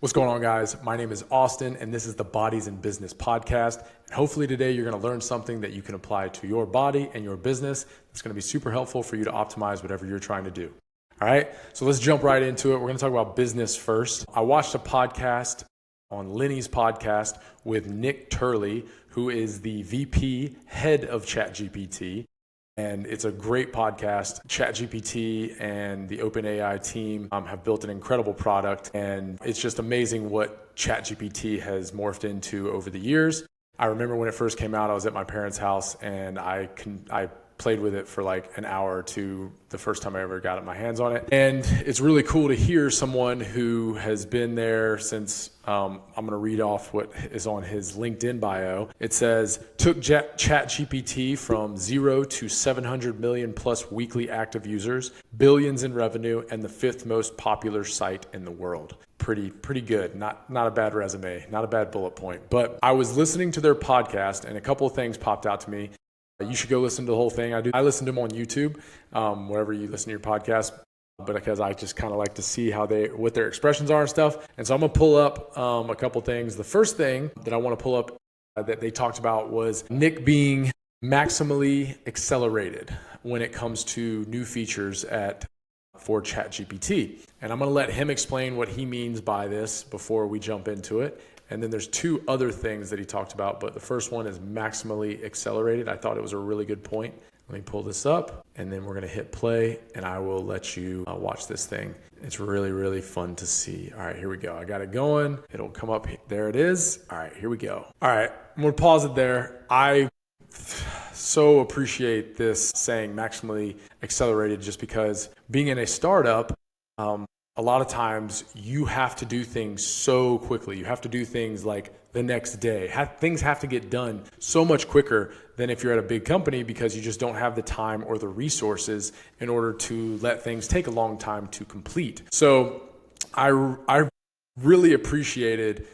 What's going on, guys? My name is Austin, and this is the Bodies in Business podcast. And hopefully today you're going to learn something that you can apply to your body and your business. It's going to be super helpful for you to optimize whatever you're trying to do. All right, so let's jump right into it. We're going to talk about business first. I watched a podcast on Lenny's podcast with Nick Turley, who is the VP head of ChatGPT. And it's a great podcast. ChatGPT and the OpenAI team have built an incredible product. And it's just amazing what ChatGPT has morphed into over the years. I remember when it first came out, I was at my parents' house and I played with it for like an hour or two the first time I ever got my hands on it. And it's really cool to hear someone who has been there since, I'm going to read off what is on his LinkedIn bio. It says, took ChatGPT from 0 to 700 million plus weekly active users, billions in revenue, and the 5th most popular site in the world. Pretty good. Not a bad resume, not a bad bullet point. But I was listening to their podcast and a couple of things popped out to me. You should go listen to the whole thing. I listen to them on YouTube, wherever you listen to your podcast, but because I just kind of like to see what their expressions are and stuff. And so I'm going to pull up a couple things. The first thing that I want to pull up that they talked about was Nick being maximally accelerated when it comes to new features for ChatGPT. And I'm going to let him explain what he means by this before we jump into it. And then there's two other things that he talked about, but the first one is maximally accelerated. I thought it was a really good point. Let me pull this up and then we're going to hit play and I will let you watch this thing. It's really, really fun to see. All right, here we go. I got it going. It'll come up. There it is. All right, here we go. All right, I'm going to pause it there. I so appreciate this saying maximally accelerated just because being in a startup, a lot of times you have to do things so quickly. You have to do things like the next day. Things have to get done so much quicker than if you're at a big company because you just don't have the time or the resources in order to let things take a long time to complete. So I really appreciated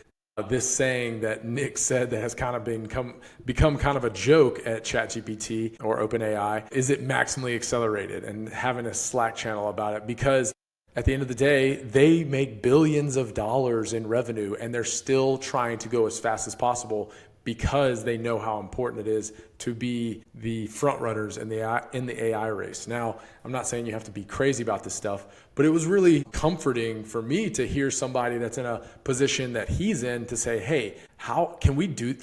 this saying that Nick said that has kind of become kind of a joke at ChatGPT or OpenAI. Is it maximally accelerated? And having a Slack channel about it, because at the end of the day, they make billions of dollars in revenue and they're still trying to go as fast as possible because they know how important it is to be the front runners in the AI race. Now, I'm not saying you have to be crazy about this stuff, but it was really comforting for me to hear somebody that's in a position that he's in to say, hey, how can we do,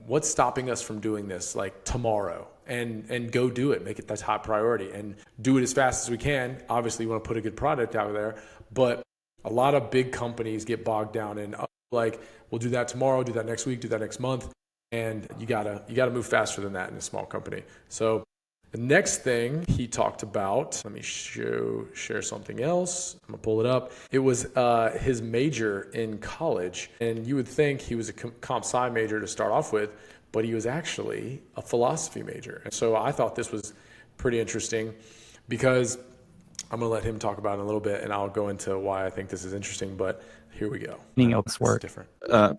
what's stopping us from doing this tomorrow? And go do it, make it the top priority and do it as fast as we can. Obviously, you want to put a good product out there, but a lot of big companies get bogged down in we'll do that tomorrow, do that next week, do that next month. And you gotta move faster than that in a small company. So the next thing he talked about, let me share something else. I'm gonna pull it up. It was his major in college. And you would think he was a comp sci major to start off with, but he was actually a philosophy major. And so I thought this was pretty interesting because I'm going to let him talk about it in a little bit and I'll go into why I think this is interesting, but here we go. Else work, different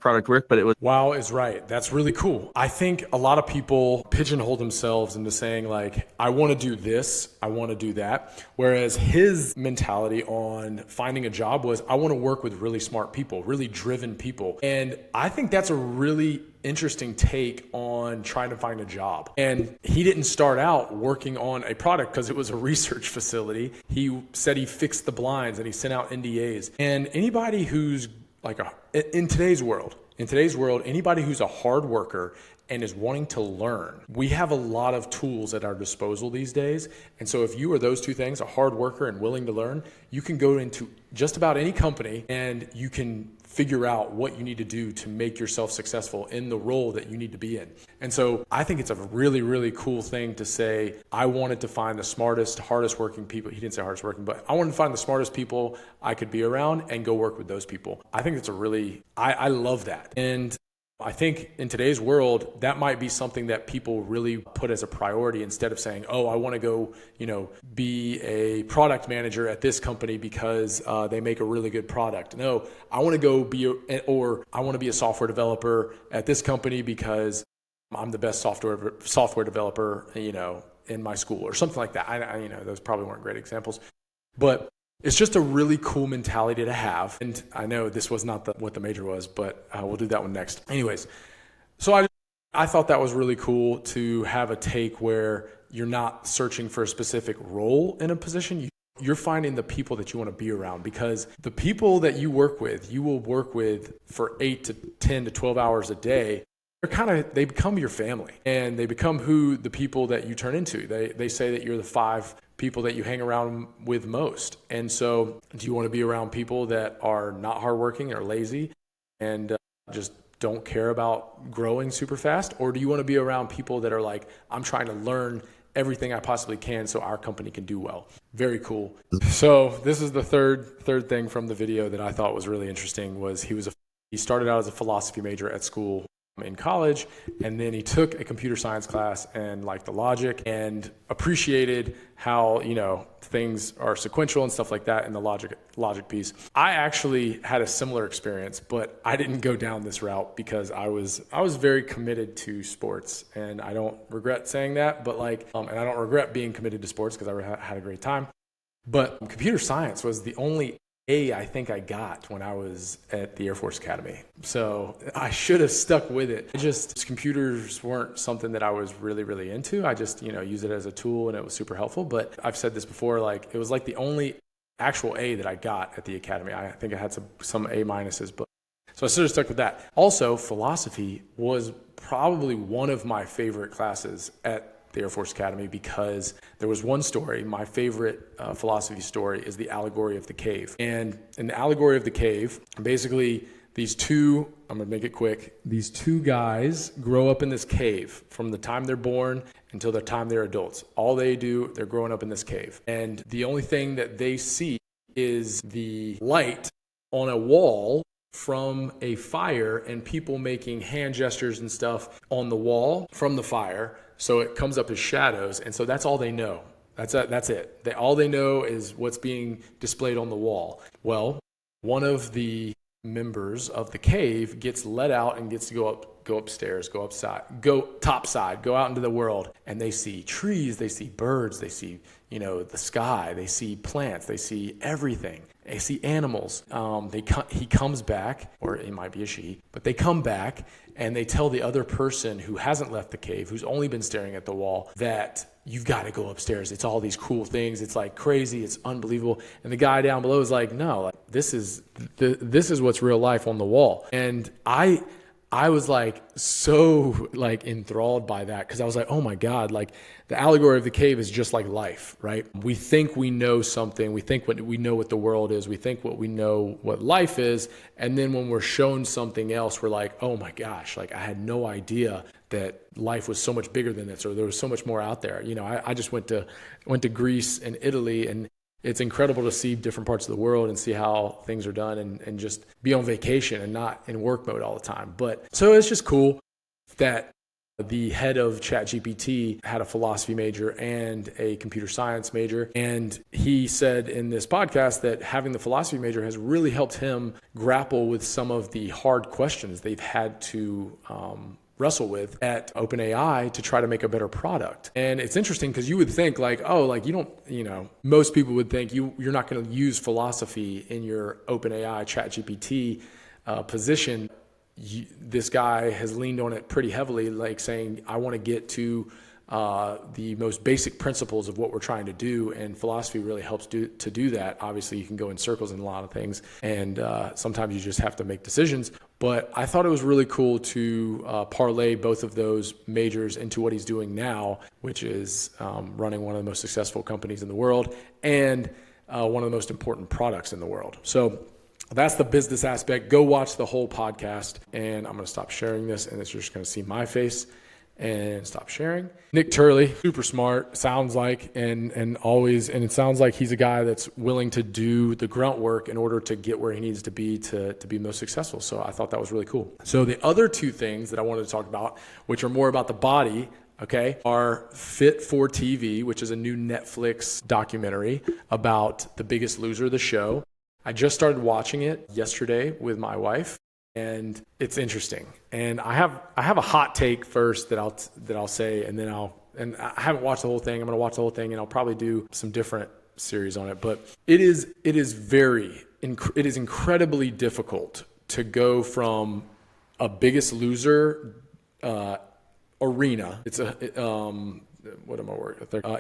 product work, but it was. Wow is right. That's really cool. I think a lot of people pigeonhole themselves into saying I want to do this, I want to do that. Whereas his mentality on finding a job was, I want to work with really smart people, really driven people. And I think that's a really interesting take on trying to find a job. And he didn't start out working on a product because it was a research facility. He said he fixed the blinds and he sent out NDAs. And anybody who's in today's world, anybody who's a hard worker and is wanting to learn, we have a lot of tools at our disposal these days. And so if you are those two things, a hard worker and willing to learn, you can go into just about any company and you can figure out what you need to do to make yourself successful in the role that you need to be in. And so I think it's a really, really cool thing to say, I wanted to find the smartest, hardest working people. He didn't say hardest working, but I wanted to find the smartest people I could be around and go work with those people. I think it's I love that. And I think in today's world, that might be something that people really put as a priority instead of saying, oh, I want to go, be a product manager at this company because they make a really good product. No, I want to go I want to be a software developer at this company because I'm the best software developer, in my school or something like that. I those probably weren't great examples, but it's just a really cool mentality to have. And I know this was not what the major was, but we'll do that one next. Anyways, so I thought that was really cool to have a take where you're not searching for a specific role in a position. You're finding the people that you want to be around, because the people that you will work with for 8 to 10 to 12 hours a day. They become your family, and they become the people that you turn into. They say that you're the 5 people that you hang around with most. And so do you want to be around people that are not hardworking or lazy and just don't care about growing super fast? Or do you want to be around people that are like, I'm trying to learn everything I possibly can so our company can do well? Very cool. So this is the third thing from the video that I thought was really interesting. Was he started out as a philosophy major at school in college, and then he took a computer science class and liked the logic and appreciated how, things are sequential and stuff like that in the logic piece. I actually had a similar experience, but I didn't go down this route because I was very committed to sports, and I don't regret saying that, but and I don't regret being committed to sports because I had a great time. But computer science was the only I think I got when I was at the Air Force Academy. So I should have stuck with it. Computers weren't something that I was really, really into. I just, use it as a tool, and it was super helpful. But I've said this before, it was the only actual A that I got at the Academy. I think I had some A minuses, but so I sort of stuck with that. Also, philosophy was probably one of my favorite classes at the Air Force Academy, because there was one story. My favorite philosophy story is the allegory of the cave. And in the allegory of the cave, basically I'm gonna make it quick. These 2 guys grow up in this cave from the time they're born until the time they're adults. All they do, they're growing up in this cave. And the only thing that they see is the light on a wall from a fire, and people making hand gestures and stuff on the wall from the fire. So it comes up as shadows. And so that's all they know. That's it. All they know is what's being displayed on the wall. Well, one of the members of the cave gets let out and gets to go upstairs, go topside, go out into the world. And they see trees, they see birds, they see, the sky, they see plants, they see everything. They see animals. He comes back, or it might be a she, but they come back and they tell the other person who hasn't left the cave, who's only been staring at the wall, that you've got to go upstairs. It's all these cool things. It's crazy. It's unbelievable. And the guy down below is like, no, this is what's real life on the wall. And I was so enthralled by that, because I was like, oh my God, the allegory of the cave is just like life, right? We think we know something. We think we know what the world is. We think we know what life is. And then when we're shown something else, we're like, oh my gosh, I had no idea that life was so much bigger than this, or there was so much more out there. I just went to Greece and Italy, and it's incredible to see different parts of the world and see how things are done, and just be on vacation and not in work mode all the time. But so it's just cool that the head of ChatGPT had a philosophy major and a computer science major. And he said in this podcast that having the philosophy major has really helped him grapple with some of the hard questions they've had to wrestle with at OpenAI to try to make a better product. And it's interesting because you would think most people would think you're not going to use philosophy in your OpenAI ChatGPT position. This guy has leaned on it pretty heavily, saying, I want to get to the most basic principles of what we're trying to do, and philosophy really helps to do that. Obviously, you can go in circles in a lot of things, and sometimes you just have to make decisions. But I thought it was really cool to parlay both of those majors into what he's doing now, which is running one of the most successful companies in the world and one of the most important products in the world. So that's the business aspect. Go watch the whole podcast, and I'm going to stop sharing this, and it's just going to see my face. And stop sharing. Nick Turley, super smart, sounds like, and it sounds like he's a guy that's willing to do the grunt work in order to get where he needs to be most successful. So I thought that was really cool. So the other 2 things that I wanted to talk about, which are more about the body, are Fit for TV, which is a new Netflix documentary about The Biggest Loser, the show. I just started watching it yesterday with my wife. And it's interesting. And I have a hot take first that I'll say, and then I haven't watched the whole thing. I'm going to watch the whole thing, and I'll probably do some different series on it, but it is incredibly difficult to go from a Biggest Loser arena. It's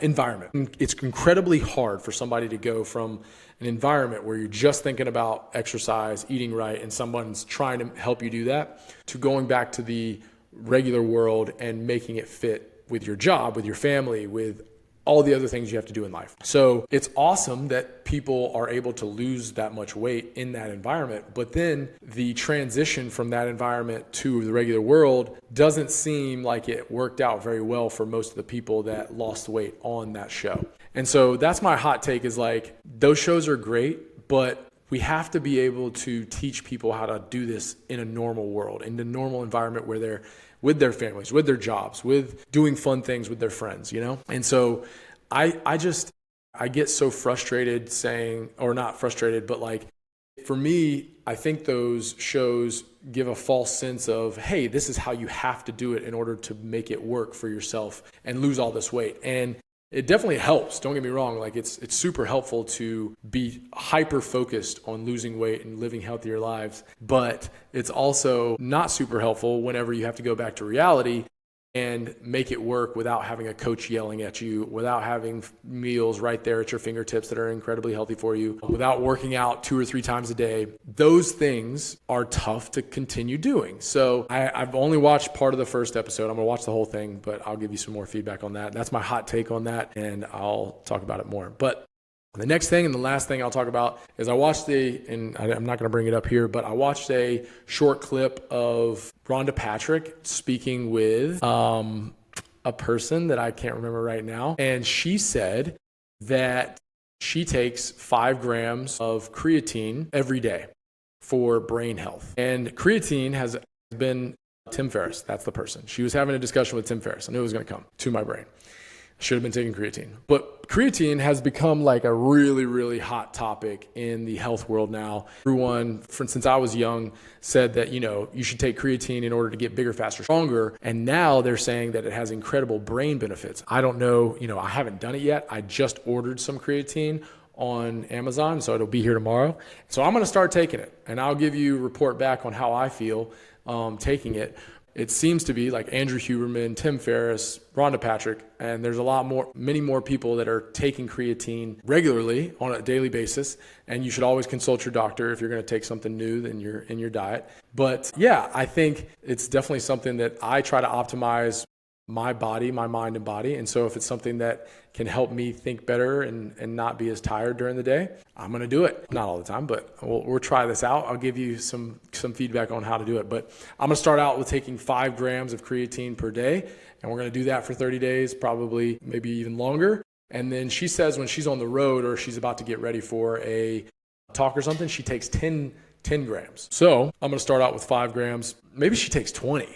environment. It's incredibly hard for somebody to go from an environment where you're just thinking about exercise, eating right, and someone's trying to help you do that, to going back to the regular world and making it fit with your job, with your family, with all the other things you have to do in life. So it's awesome that people are able to lose that much weight in that environment, but then the transition from that environment to the regular world doesn't seem like it worked out very well for most of the people that lost weight on that show. And so that's my hot take, is like, those shows are great, but we have to be able to teach people how to do this in a normal world, in a normal environment where they're with their families, with their jobs, with doing fun things with their friends, you know? And so I get so frustrated saying, or not frustrated, but like, for me, I think those shows give a false sense of, hey, this is how you have to do it in order to make it work for yourself and lose all this weight. And it definitely helps. Don't get me wrong. Like, it's super helpful to be hyper focused on losing weight and living healthier lives. But it's also not super helpful whenever you have to go back to reality and make it work without having a coach yelling at you, without having meals right there at your fingertips that are incredibly healthy for you, without working out 2 or 3 times a day. Those things are tough to continue doing. So I've only watched part of the first episode. I'm gonna watch the whole thing, but I'll give you some more feedback on that. That's my hot take on that, and I'll talk about it more. But the next thing and the last thing I'll talk about is I'm not going to bring it up here, but I watched a short clip of Rhonda Patrick speaking with a person that I can't remember right now. And she said that she takes 5 grams of creatine every day for brain health. And creatine has been Tim Ferriss. That's the person. She was having a discussion with Tim Ferriss. I knew it was going to come to my brain. Should have been taking creatine. But creatine has become like a really, really hot topic in the health world now. Everyone, since I was young, said that, you should take creatine in order to get bigger, faster, stronger. And now they're saying that it has incredible brain benefits. I don't know, I haven't done it yet. I just ordered some creatine on Amazon, so it'll be here tomorrow. So I'm going to start taking it, and I'll give you a report back on how I feel taking it. It seems to be like Andrew Huberman, Tim Ferriss, Rhonda Patrick, and there's many more people that are taking creatine regularly on a daily basis. And you should always consult your doctor if you're going to take something new in your diet. But yeah, I think it's definitely something that I try to optimize my body, my mind and body. And so if it's something that can help me think better and not be as tired during the day, I'm going to do it. Not all the time, but we'll try this out. I'll give you some feedback on how to do it. But I'm going to start out with taking 5 grams of creatine per day. And we're going to do that for 30 days, probably maybe even longer. And then she says when she's on the road or she's about to get ready for a talk or something, she takes 10 grams. So I'm going to start out with 5 grams. Maybe she takes 20.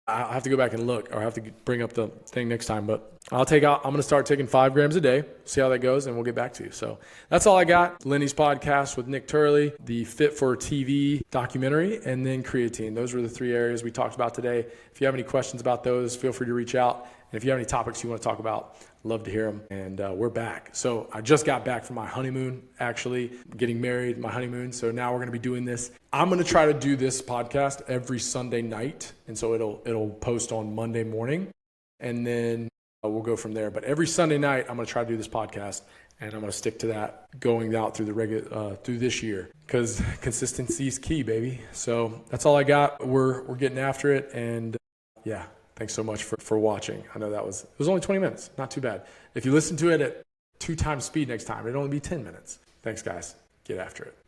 I'll have to go back and look, or I have to bring up the thing next time. But I'm going to start taking 5 grams a day, see how that goes, and we'll get back to you. So that's all I got. Lenny's podcast with Nick Turley, the Fit for TV documentary, and then creatine. Those were the 3 areas we talked about today. If you have any questions about those, feel free to reach out. And if you have any topics you want to talk about, love to hear them. And we're back. So I just got back from my honeymoon, actually getting married, my honeymoon. So now we're going to be doing this. I'm going to try to do this podcast every Sunday night. And so it'll post on Monday morning. And then we'll go from there. But every Sunday night, I'm going to try to do this podcast. And I'm going to stick to that going out through through this year, because consistency is key, baby. So that's all I got. We're getting after it. And yeah. Thanks so much for watching. I know it was only 20 minutes, not too bad. If you listen to it at 2 times speed next time, it'll only be 10 minutes. Thanks, guys. Get after it.